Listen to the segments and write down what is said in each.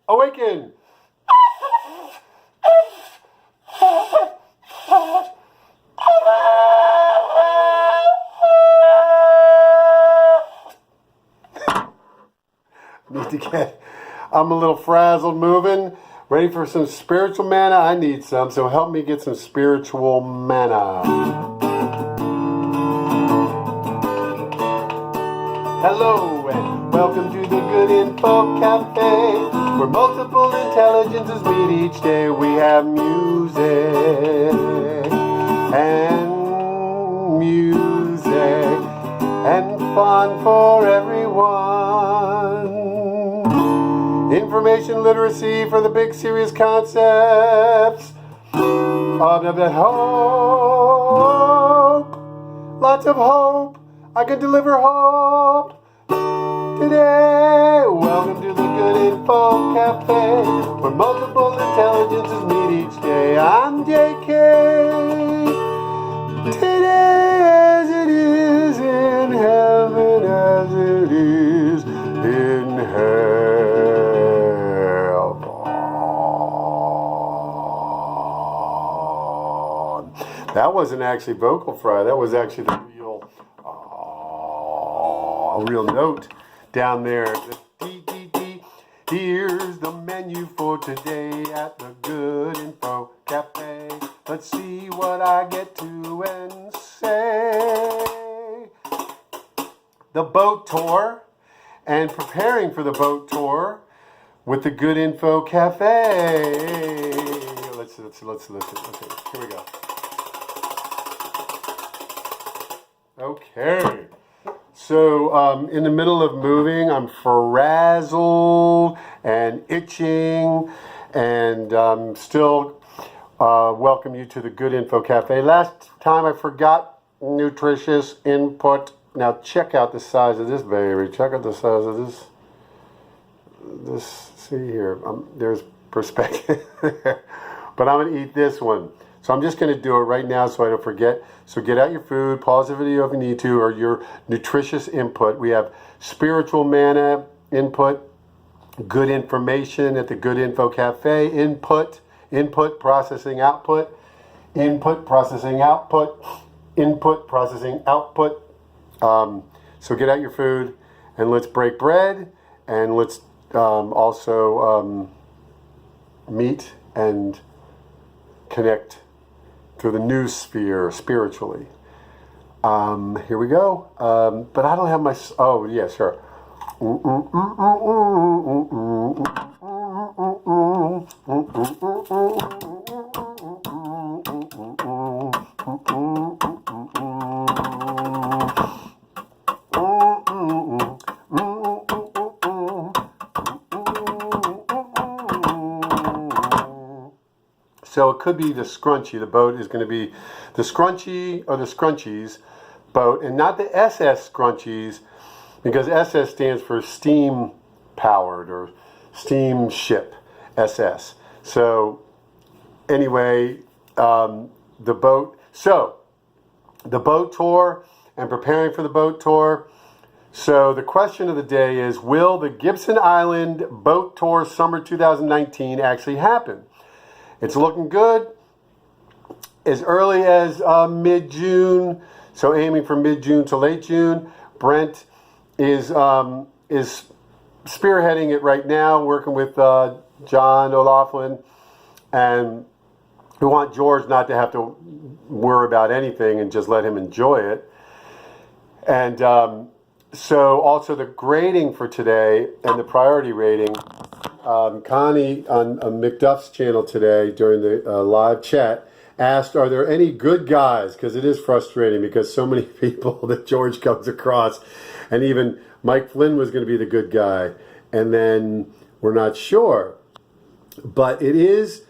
Awaken! Need to get, I'm a little frazzled moving. Ready for some spiritual manna? I need some, so help me get some spiritual manna. Hello and welcome to the Good Info Cafe, where multiple intelligences meet each day. We have music and fun for everyone. Information literacy for the big serious concepts of the hope. Lots of hope. I can deliver hope today. Welcome to the Good Info Cafe, where multiple intelligences meet each day. I'm JK. Today as it is in heaven, as it is in hell. That wasn't actually vocal fry. That was actually the real note down there. The D. Here's the menu for today at the Good Info Cafe. Let's see what I get to and say. The boat tour and preparing for the boat tour with the Good Info Cafe. Let's listen. Okay, here we go. Okay. So, in the middle of moving, I'm frazzled and itching, and still welcome you to the Good Info Cafe. Last time I forgot nutritious input. Now check out the size of this baby. Check out the size of this. See here, there's perspective there. But I'm going to eat this one. So I'm just going to do it right now so I don't forget. So get out your food, pause the video if you need to, or your nutritious input. We have spiritual manna input, good information at the Good Info Cafe, input, processing, output, input, processing, output, input, processing, output. So get out your food and let's break bread, and let's also meet and connect through the new sphere spiritually. Here we go. But I don't have my. Oh yeah, sure. So it could be the scrunchie. The boat is going to be the scrunchie or the scrunchies boat, and not the SS scrunchies, because SS stands for steam powered or steam ship, SS. So anyway, the boat. So the boat tour and preparing for the boat tour. So the question of the day is, will the Gibson Island Boat Tour Summer 2019 actually happen? It's looking good. As early as mid-June, so aiming for mid-June to late June. Brent is spearheading it right now, working with John O'Laughlin, and we want George not to have to worry about anything and just let him enjoy it. And so also the grading for today and the priority rating. Connie on McDuff's channel today during the live chat asked, are there any good guys? Because it is frustrating because so many people that George comes across, and even Mike Flynn was going to be the good guy, and then we're not sure. But it is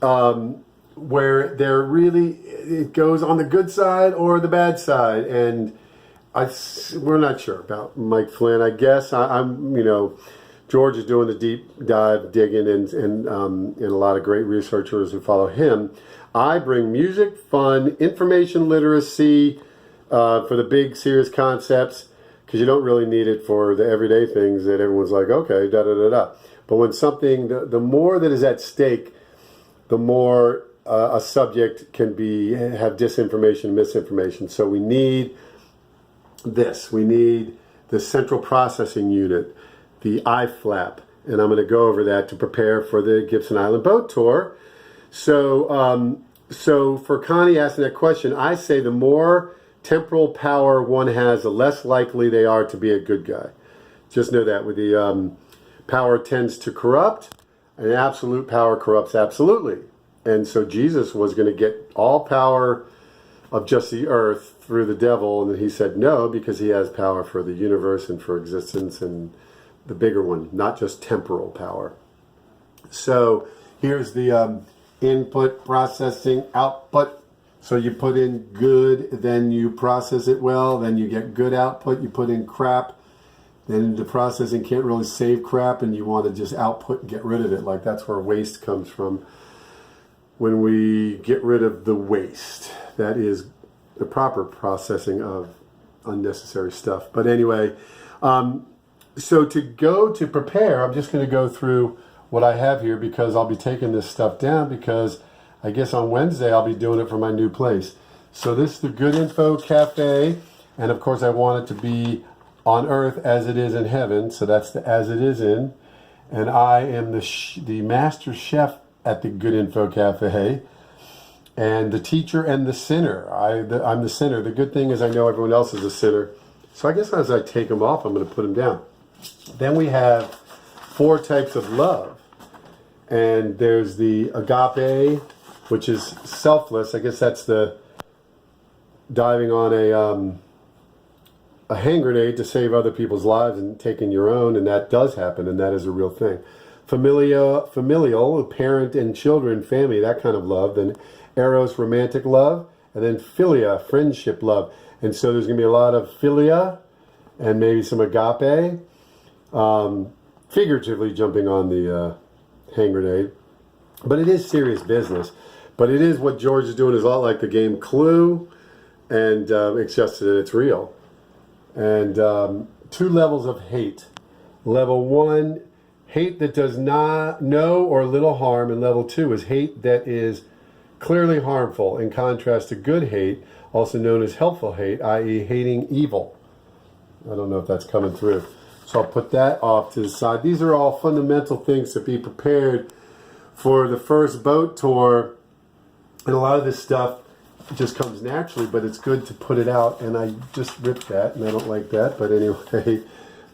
where they're really, it goes on the good side or the bad side, and we're not sure about Mike Flynn. I guess I'm George is doing the deep dive digging, and a lot of great researchers who follow him. I bring music, fun, information literacy for the big serious concepts, because you don't really need it for the everyday things that everyone's like, okay, da da da da. But when something, the more that is at stake, the more a subject can have disinformation, misinformation. So we need this. We need the central processing unit, the IFLAP, and I'm going to go over that to prepare for the Gibson Island boat tour. So, so for Connie asking that question, I say the more temporal power one has, the less likely they are to be a good guy. Just know that with the power tends to corrupt, and absolute power corrupts absolutely. And so Jesus was going to get all power of just the earth through the devil, and he said no, because he has power for the universe and for existence, and the bigger one, not just temporal power. So here's the input, processing, output. So you put in good, then you process it well, then you get good output. You put in crap, then the processing can't really save crap, and you want to just output and get rid of it. Like that's where waste comes from. When we get rid of the waste, that is the proper processing of unnecessary stuff. But anyway, so to prepare, I'm just going to go through what I have here, because I'll be taking this stuff down, because I guess on Wednesday I'll be doing it for my new place. So this is the Good Info Cafe, and of course I want it to be on earth as it is in heaven, so that's the as it is in. And I am the master chef at the Good Info Cafe, and the teacher and the sinner. I'm the sinner. The good thing is I know everyone else is a sinner. So I guess as I take them off, I'm going to put them down. Then we have 4 types of love. And there's the agape, which is selfless. I guess that's the diving on a hand grenade to save other people's lives and taking your own. And that does happen, and that is a real thing. Familial, parent and children, family, that kind of love. Then eros, romantic love. And then philia, friendship love. And so there's going to be a lot of philia and maybe some agape. Figuratively jumping on the hand grenade. But it is serious business. But it is what George is doing is a lot like the game Clue. And it's just that it's real. And 2 levels of hate. Level 1, hate that does not no or little harm. And level 2 is hate that is clearly harmful, in contrast to good hate, also known as helpful hate, i.e. hating evil. I don't know if that's coming through. So I'll put that off to the side. These are all fundamental things to be prepared for the first boat tour. And a lot of this stuff just comes naturally, but it's good to put it out. And I just ripped that, and I don't like that. But anyway,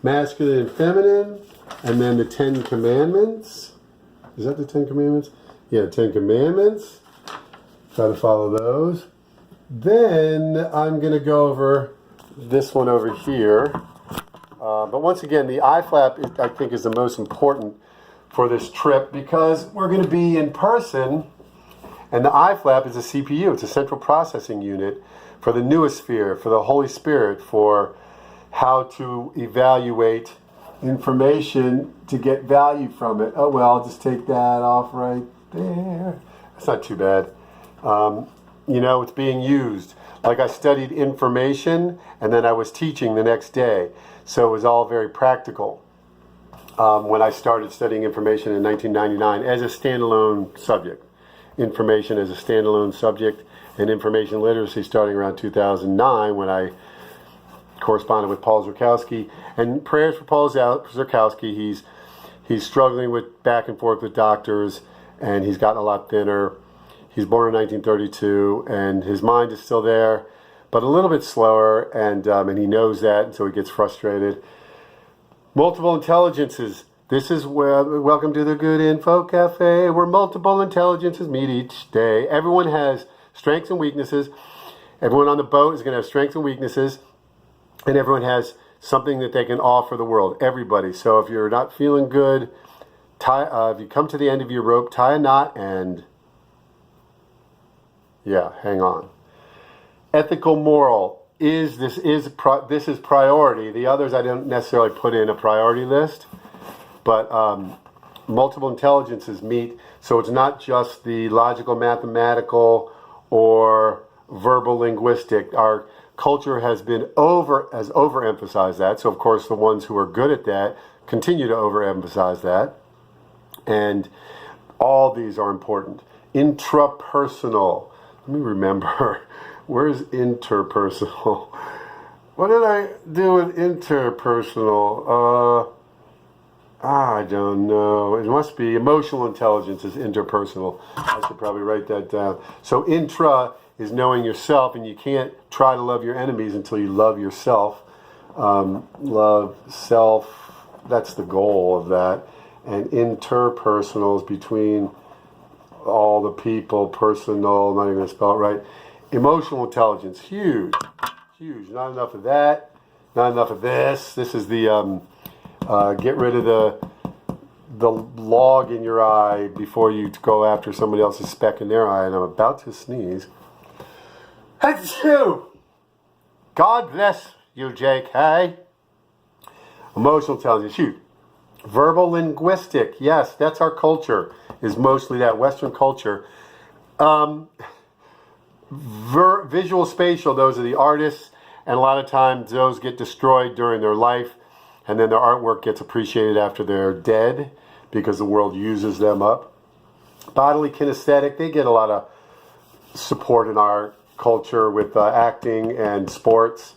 masculine and feminine. And then the 10 Commandments. Is that the 10 Commandments? Yeah, 10 Commandments. Try to follow those. Then I'm going to go over this one over here. But once again, the iFlap, I think, is the most important for this trip, because we're going to be in person, and the iFlap is a CPU. It's a central processing unit for the noosphere, for the Holy Spirit, for how to evaluate information to get value from it. Oh, well, I'll just take that off right there. That's not too bad. You know, it's being used. Like I studied information, and then I was teaching the next day. So it was all very practical when I started studying information in 1999 as a standalone subject. Information as a standalone subject, and information literacy starting around 2009 when I corresponded with Paul Zurkowski. And prayers for Paul Zurkowski. He's struggling with back and forth with doctors, and he's gotten a lot thinner. He's born in 1932, and his mind is still there, but a little bit slower, and he knows that, and so he gets frustrated. Multiple intelligences. This is welcome to the Good Info Cafe, where multiple intelligences meet each day. Everyone has strengths and weaknesses. Everyone on the boat is going to have strengths and weaknesses, and everyone has something that they can offer the world. Everybody. So if you're not feeling good, if you come to the end of your rope, tie a knot and hang on. Ethical, moral this is priority. The others I don't necessarily put in a priority list, but multiple intelligences meet. So it's not just the logical, mathematical, or verbal linguistic. Our culture has overemphasized that. So of course the ones who are good at that continue to overemphasize that. And all these are important. Intrapersonal. Let me remember. Where's interpersonal? What did I do with interpersonal? I don't know. It must be emotional intelligence is interpersonal. I should probably write that down. So intra is knowing yourself, and you can't try to love your enemies until you love yourself. Love self, that's the goal of that. And interpersonal is between all the people, personal, I'm not even going to spell it right. Emotional intelligence, huge, huge. Not enough of that, not enough of this. This is the get rid of the log in your eye before you go after somebody else's speck in their eye. And I'm about to sneeze. Achoo! God bless you, Jake. Hey. Emotional intelligence, huge. Verbal linguistic, yes, that's our culture. Is mostly that Western culture. Visual spatial, those are the artists, and a lot of times those get destroyed during their life, and then their artwork gets appreciated after they're dead because the world uses them up. Bodily kinesthetic, they get a lot of support in our culture with acting and sports.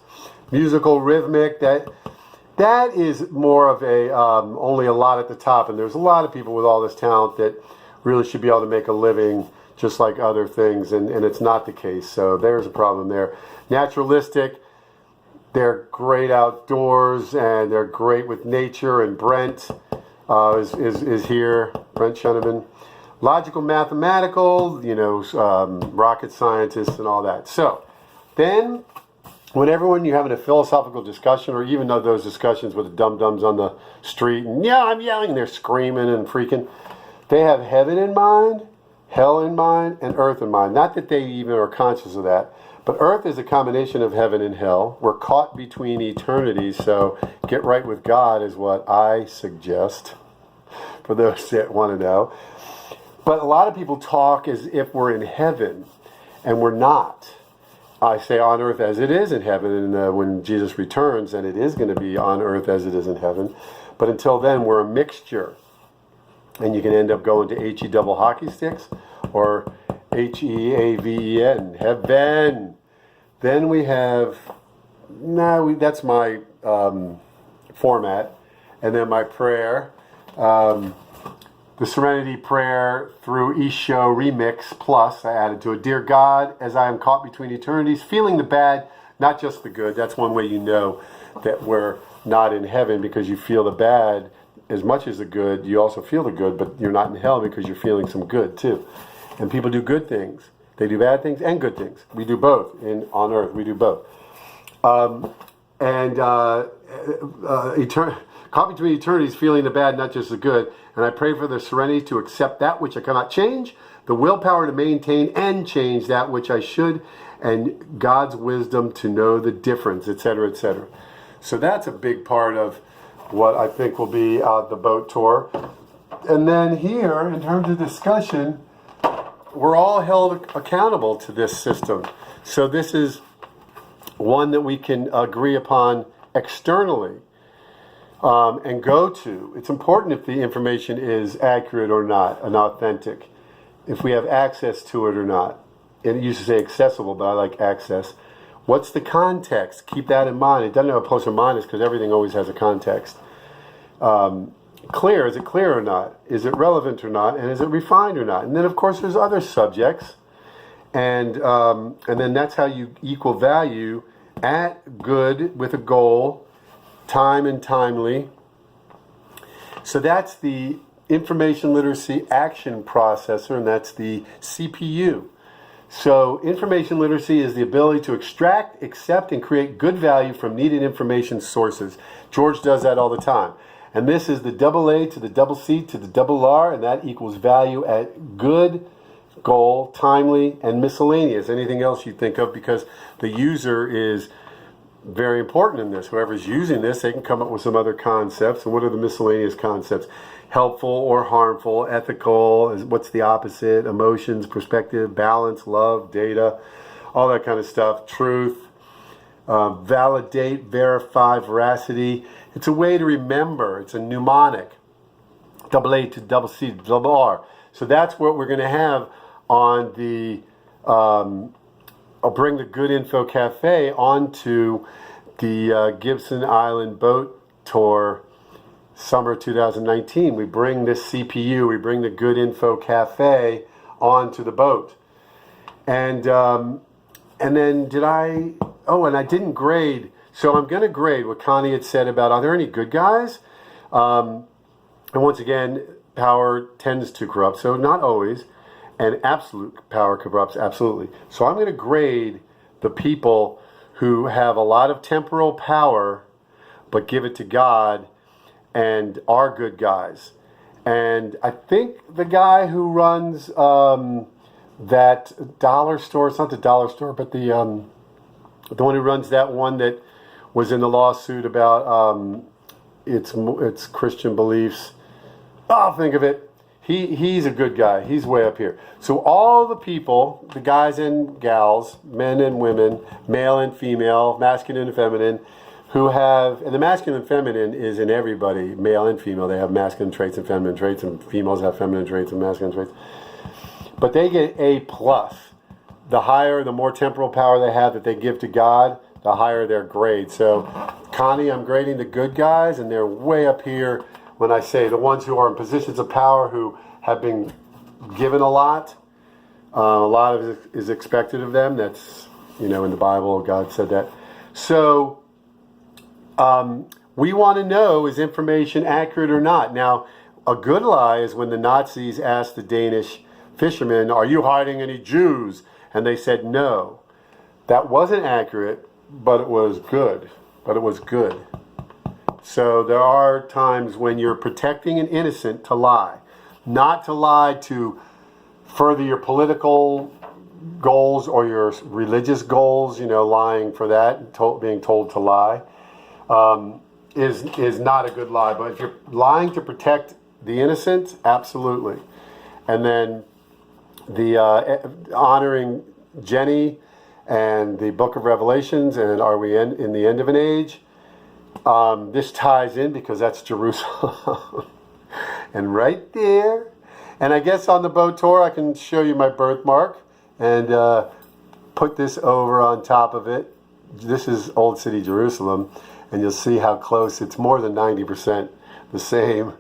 Musical rhythmic, that is more of a only a lot at the top, and there's a lot of people with all this talent that really should be able to make a living just like other things, and it's not the case. So there's a problem there. Naturalistic, they're great outdoors and they're great with nature, and Brent is here, Brent Scheneman. Logical mathematical, rocket scientists and all that. So then whenever you're having a philosophical discussion, or even though those discussions with the dum-dums on the street, and yeah, I'm yelling, they're screaming and freaking, they have heaven in mind, hell in mind, and earth in mind. Not that they even are conscious of that, but earth is a combination of heaven and hell. We're caught between eternities, so get right with God is what I suggest for those that want to know. But a lot of people talk as if we're in heaven, and we're not. I say on earth as it is in heaven, and when Jesus returns, then it is going to be on earth as it is in heaven. But until then, we're a mixture. And you can end up going to H-E double hockey sticks, or H-E-A-V-E-N, heaven. Then we have, that's my format. And then my prayer, the Serenity Prayer through Isho Remix Plus, I added to it. Dear God, as I am caught between eternities, feeling the bad, not just the good. That's one way you know that we're not in heaven, because you feel the bad as much as the good. You also feel the good, but you're not in hell because you're feeling some good too. And people do good things. They do bad things and good things. We do both on earth. We do both. Caught between eternities, feeling the bad, not just the good. And I pray for the serenity to accept that which I cannot change, the willpower to maintain and change that which I should, and God's wisdom to know the difference, etc., etc. So that's a big part of what I think will be the boat tour. And then here, in terms of discussion, we're all held accountable to this system. So this is one that we can agree upon externally. And go to. It's important if the information is accurate or not, and authentic, if we have access to it or not. And it used to say accessible, but I like access. What's the context? Keep that in mind. It doesn't have a plus or minus because everything always has a context. Clear, is it clear or not? Is it relevant or not? And is it refined or not? And then of course there's other subjects. And then that's how you equal value at good with a goal, time and timely. So that's the information literacy action processor, and that's the CPU. So information literacy is the ability to extract, accept, and create good value from needed information sources. George does that all the time. And this is the double A to the double C to the double R, and that equals value at good, goal, timely, and miscellaneous. Anything else you think of, because the user is very important in this. Whoever's using this, they can come up with some other concepts. And what are the miscellaneous concepts? Helpful or harmful, ethical, what's the opposite, emotions, perspective, balance, love, data, all that kind of stuff, truth, validate, verify, veracity. It's a way to remember. It's a mnemonic. Double A to double C to double R. So that's what we're going to have on the, I'll bring the Good Info Cafe onto the Gibson Island Boat Tour summer 2019. We bring this CPU, we bring the Good Info Cafe onto the boat. And then and I didn't grade. So I'm going to grade what Connie had said about, are there any good guys? And once again, power tends to corrupt, so not always. And absolute power corrupts, absolutely. So I'm going to grade the people who have a lot of temporal power, but give it to God and are good guys. And I think the guy who runs that dollar store, it's not the dollar store, but the one who runs that one that was in the lawsuit about its Christian beliefs. I'll think of it. He's a good guy. He's way up here. So all the people, the guys and gals, men and women, male and female, masculine and feminine, who have, and the masculine and feminine is in everybody, male and female. They have masculine traits and feminine traits, and females have feminine traits and masculine traits. But they get A+. The higher, the more temporal power they have that they give to God, the higher their grade. So, Connie, I'm grading the good guys, and they're way up here when I say the ones who are in positions of power, who have been given a lot of it is expected of them. That's, in the Bible, God said that. So, we want to know, is information accurate or not? Now, a good lie is when the Nazis asked the Danish fishermen, are you hiding any Jews? And they said no. That wasn't accurate, but it was good. So there are times when you're protecting an innocent to lie. Not to lie to further your political goals or your religious goals, lying for that, being told to lie, is not a good lie. But if you're lying to protect the innocent, absolutely. And then the honoring Jenny and the book of Revelations, and are we in the end of an age? This ties in because that's Jerusalem. And right there, and I guess on the boat tour I can show you my birthmark and put this over on top of it. This is Old City Jerusalem, and you'll see how close, it's more than 90% the same.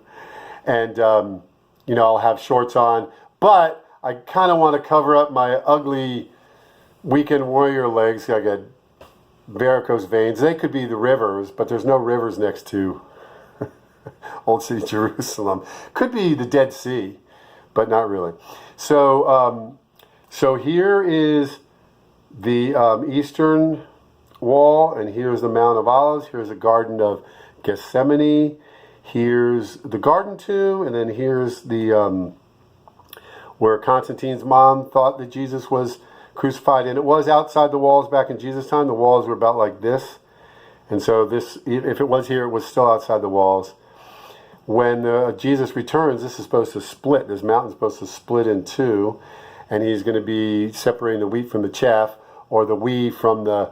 And I'll have shorts on, but I kind of want to cover up my ugly weekend warrior legs. I got varicose veins. They could be the rivers, but there's no rivers next to Old City Jerusalem. Could be the Dead Sea, but not really. So here is the eastern wall, and here's the Mount of Olives. Here's the Garden of Gethsemane. Here's the Garden Tomb, and then here's the where Constantine's mom thought that Jesus was crucified, and it was outside the walls back in Jesus' time. The walls were about like this, and so this, if it was here, it was still outside the walls. When Jesus returns, this is supposed to split. This mountain's supposed to split in two, and he's going to be separating the wheat from the chaff, or the we from the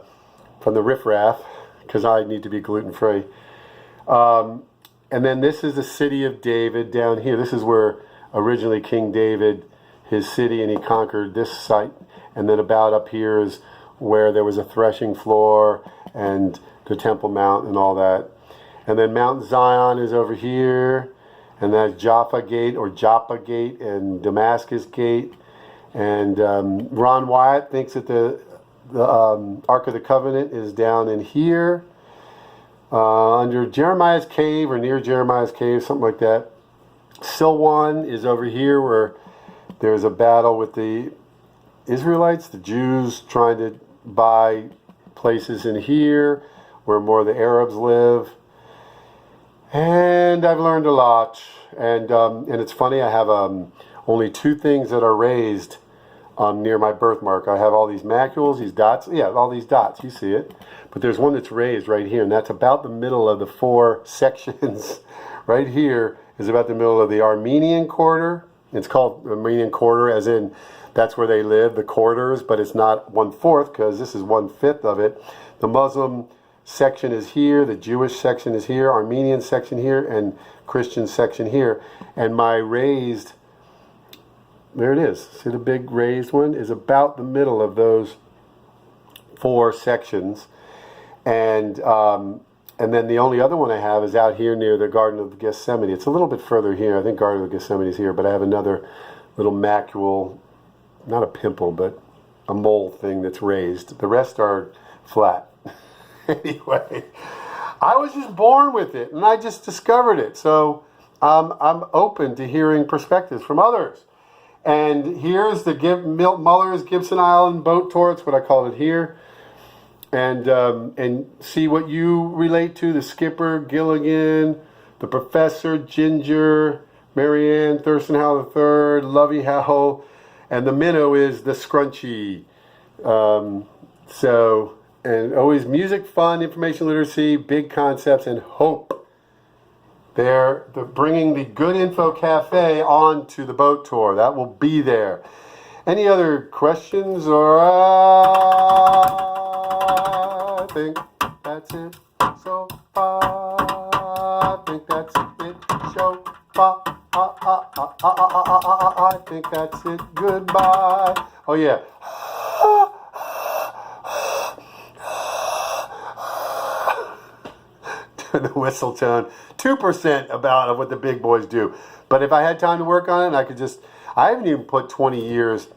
riffraff, because I need to be gluten-free. And then this is the city of David down here. This is where originally King David, his city, and he conquered this site. And then about up here is where there was a threshing floor and the Temple Mount and all that. And then Mount Zion is over here, and that's Jaffa Gate or Joppa Gate and Damascus Gate. And Ron Wyatt thinks that the Ark of the Covenant is down in here, under Jeremiah's Cave or near Jeremiah's Cave, something like that. Silwan is over here where there's a battle with the Israelites, the Jews trying to buy places in here where more of the Arabs live. And I've learned a lot. And it's funny, I have only two things that are raised near my birthmark. I have all these macules, these dots. Yeah, all these dots, you see it. But there's one that's raised right here, and that's about the middle of the four sections. Right here is about the middle of the Armenian quarter. It's called Armenian quarter, as in That's where they live, the quarters, but it's not 1/4 because this is 1/5 of it. The Muslim section is here, the Jewish section is here, Armenian section here, and Christian section here. And my raised, there it is. See the big raised one is about the middle of those 4 sections. And then the only other one I have is out here near the Garden of Gethsemane. It's a little bit further here. I think Garden of Gethsemane is here, but I have another little macule, not a pimple, but a mole thing that's raised. The rest are flat. Anyway, I was just born with it, and I just discovered it. So I'm open to hearing perspectives from others. And here's the Muller's Gibson Island boat tour. It's what I call it here. And see what you relate to. The skipper, Gilligan, the professor, Ginger, Marianne, Thurston Howell III, Lovey Howell, and the minnow is the scrunchy. And always music, fun, information literacy, big concepts, and hope. They're bringing the Good Info Cafe on to the boat tour. That will be there. Any other questions? Or I think that's it so far. I think that's it so far. I think that's it. Goodbye. Oh yeah. The whistle tone, 2% of what the big boys do. But if I had time to work on it, I haven't even put 20 years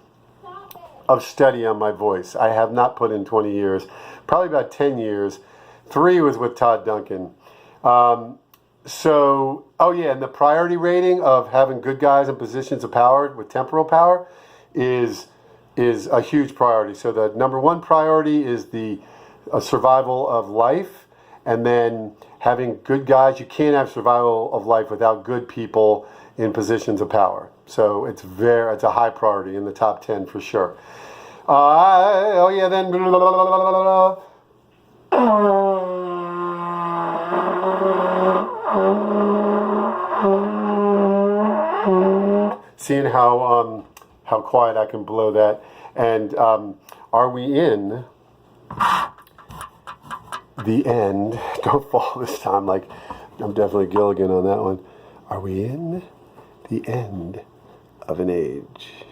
of study on my voice. I have not put in 20 years, probably about 10 years. 3 was with Todd Duncan. And the priority rating of having good guys in positions of power with temporal power is a huge priority. So the number 1 priority is the survival of life. And then having good guys, you can't have survival of life without good people in positions of power. So it's a high priority in the top 10 for sure. Seeing how quiet I can blow that. And are we in the end? Don't fall this time. Like, I'm definitely Gilligan on that one. Are we in the end of an age?